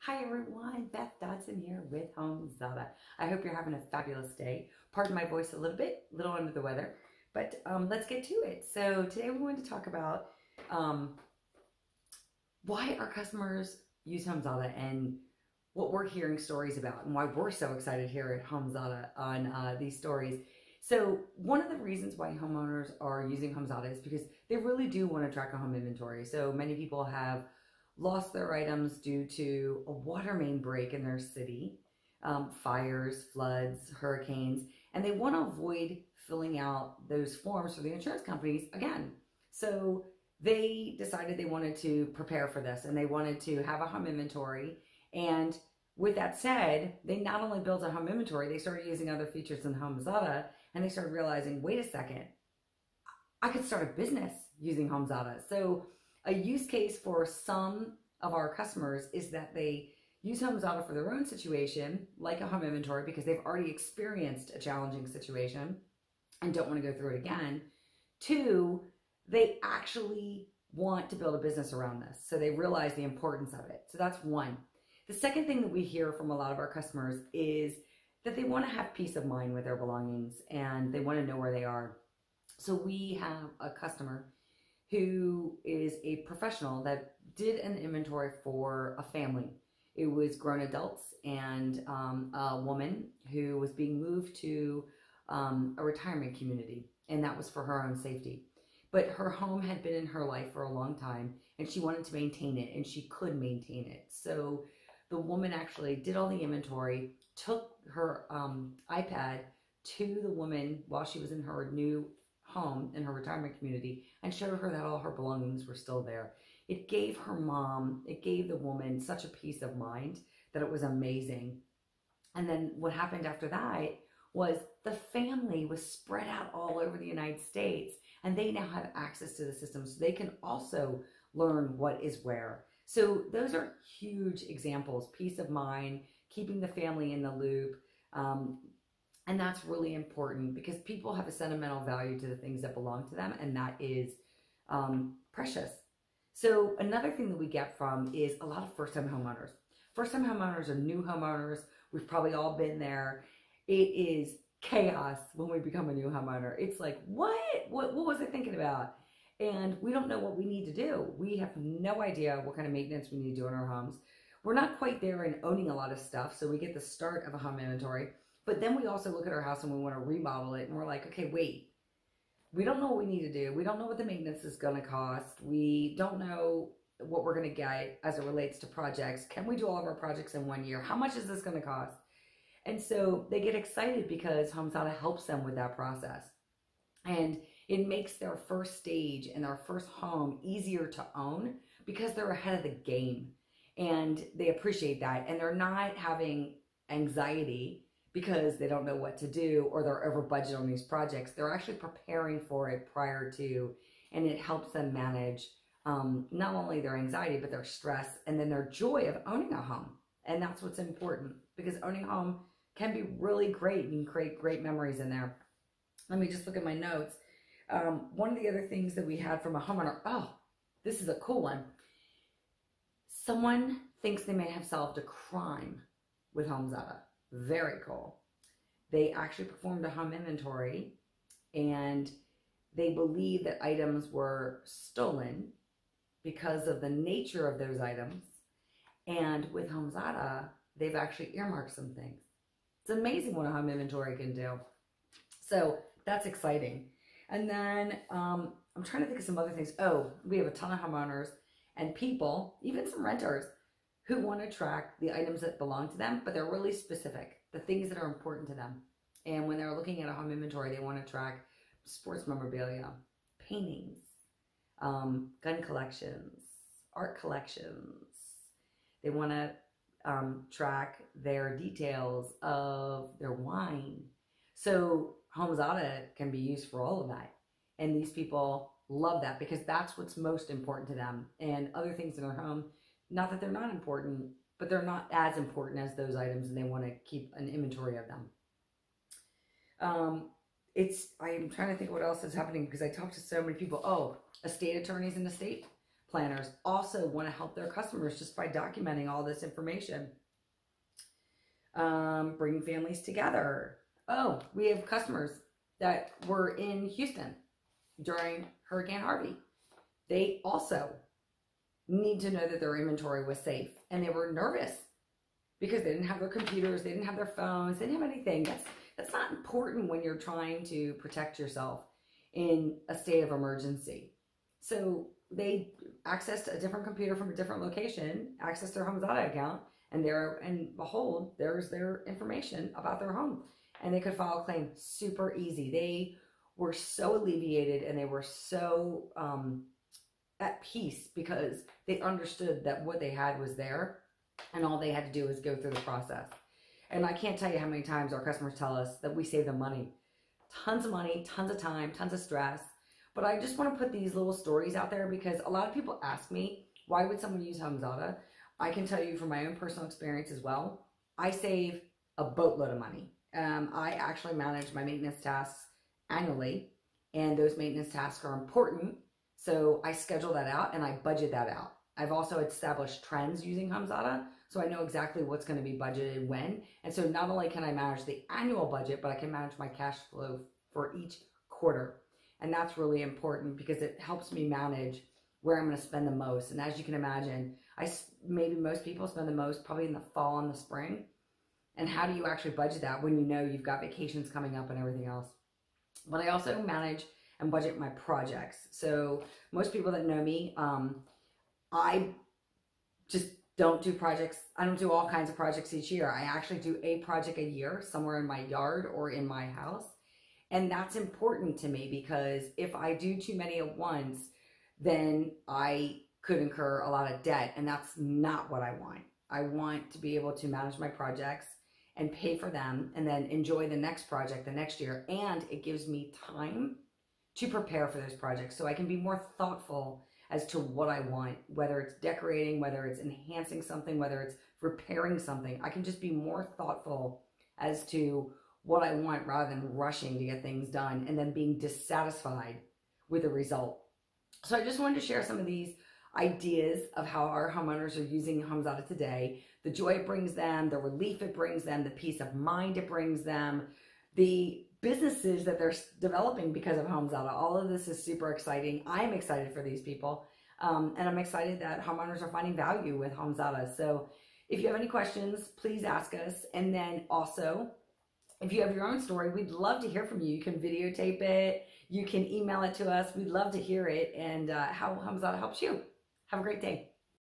Hi everyone, Beth Dodson here with HomeZada. I hope you're having a fabulous day. Pardon my voice a little under the weather, but let's get to it. So today we want to talk about um, why our customers use HomeZada and what we're hearing stories about and why we're so excited here at HomeZada on these stories. So one of the reasons why homeowners are using HomeZada is because they really do want to track a home inventory. So many people have lost their items due to a water main break in their city, fires, floods, hurricanes, and they want to avoid filling out those forms for the insurance companies again. So they decided they wanted to prepare for this and they wanted to have a home inventory. And with that said, they not only built a home inventory, they started using other features in HomeZada, and they started realizing, wait a second, I could start a business using HomeZada. So a use case for some of our customers is that they use HomeZada for their own situation, like a home inventory, because they've already experienced a challenging situation and don't want to go through it again. Two, they actually want to build a business around this. So they realize the importance of it. So that's one. The second thing that we hear from a lot of our customers is that they want to have peace of mind with their belongings and they want to know where they are. So we have a customer who is a professional that did an inventory for a family. It was grown adults and a woman who was being moved to a retirement community, and that was for her own safety. But her home had been in her life for a long time, and she wanted to maintain it, and she could maintain it. So the woman actually did all the inventory, took her iPad to the woman while she was in her new home in her retirement community and showed her that all her belongings were still there. It gave the woman such a peace of mind that it was amazing. And then what happened after that was the family was spread out all over the United States, and they now have access to the system so they can also learn what is where. So those are huge examples: peace of mind, keeping the family in the loop. And that's really important because people have a sentimental value to the things that belong to them, and that is precious. So another thing that we get from is a lot of first-time homeowners. First-time homeowners are new homeowners. We've probably all been there. It is chaos when we become a new homeowner. It's like, what was I thinking about? And we don't know what we need to do. We have no idea what kind of maintenance we need to do in our homes. We're not quite there in owning a lot of stuff, so we get the start of a home inventory. But then we also look at our house and we want to remodel it, and we're like, okay, wait. We don't know what we need to do. We don't know what the maintenance is going to cost. We don't know what we're going to get as it relates to projects. Can we do all of our projects in 1 year? How much is this going to cost? And so they get excited because HomeZada helps them with that process. And it makes their first stage and their first home easier to own because they're ahead of the game. And they appreciate that. And they're not having anxiety because they don't know what to do or they're over budget on these projects. They're actually preparing for it prior to, and it helps them manage not only their anxiety, but their stress and then their joy of owning a home. And that's what's important, because owning a home can be really great. You can create great memories in there. Let me just look at my notes. One of the other things that we had from a homeowner, oh, this is a cool one. Someone thinks they may have solved a crime with HomeZada. Very cool. They actually performed a home inventory and they believe that items were stolen because of the nature of those items. And with HomeZada, they've actually earmarked some things. It's amazing what a home inventory can do. So that's exciting. And then I'm trying to think of some other things. Oh, we have a ton of homeowners and people, even some renters, who want to track the items that belong to them, but they're really specific, the things that are important to them. And when they're looking at a home inventory, they want to track sports memorabilia, paintings, gun collections, art collections. They want to track their details of their wine. So HomeZada can be used for all of that. And these people love that because that's what's most important to them. And other things in their home, not that they're not important, but they're not as important as those items, and they want to keep an inventory of them. I'm trying to think what else is happening because I talk to so many people. Oh, estate attorneys and estate planners also want to help their customers just by documenting all this information. Bringing families together. Oh, we have customers that were in Houston during Hurricane Harvey. They also need to know that their inventory was safe, and they were nervous because they didn't have their computers, they didn't have their phones, they didn't have anything. That's not important when you're trying to protect yourself in a state of emergency. So they accessed a different computer from a different location, accessed their HomeZada account, and behold, there's their information about their home. And they could file a claim super easy. They were so alleviated, and they were so at peace because they understood that what they had was there, and all they had to do was go through the process. And I can't tell you how many times our customers tell us that we save them money. Tons of money, tons of time, tons of stress. But I just want to put these little stories out there because a lot of people ask me, why would someone use HomeZada? I can tell you from my own personal experience as well, I save a boatload of money. I actually manage my maintenance tasks annually, and those maintenance tasks are important. So I schedule that out and I budget that out. I've also established trends using HomeZada, so I know exactly what's going to be budgeted when. And so not only can I manage the annual budget, but I can manage my cash flow for each quarter. And that's really important because it helps me manage where I'm going to spend the most. And as you can imagine, maybe most people spend the most probably in the fall and the spring. And how do you actually budget that when you know you've got vacations coming up and everything else? But I also manage and budget my projects. So most people that know me, I just don't do projects. I don't do all kinds of projects each year. I actually do a project a year somewhere in my yard or in my house. And that's important to me because if I do too many at once, then I could incur a lot of debt. And that's not what I want. I want to be able to manage my projects and pay for them and then enjoy the next project the next year. And it gives me time to prepare for those projects so I can be more thoughtful as to what I want, whether it's decorating, whether it's enhancing something, whether it's repairing something. I can just be more thoughtful as to what I want rather than rushing to get things done and then being dissatisfied with the result. So I just wanted to share some of these ideas of how our homeowners are using HomeZada today, the joy it brings them, the relief it brings them, the peace of mind it brings them, the businesses that they're developing because of HomeZada. All of this is super exciting. I'm excited for these people. And I'm excited that homeowners are finding value with HomeZada. So if you have any questions, please ask us. And then also, if you have your own story, we'd love to hear from you. You can videotape it. You can email it to us. We'd love to hear it and how HomeZada helps you. Have a great day.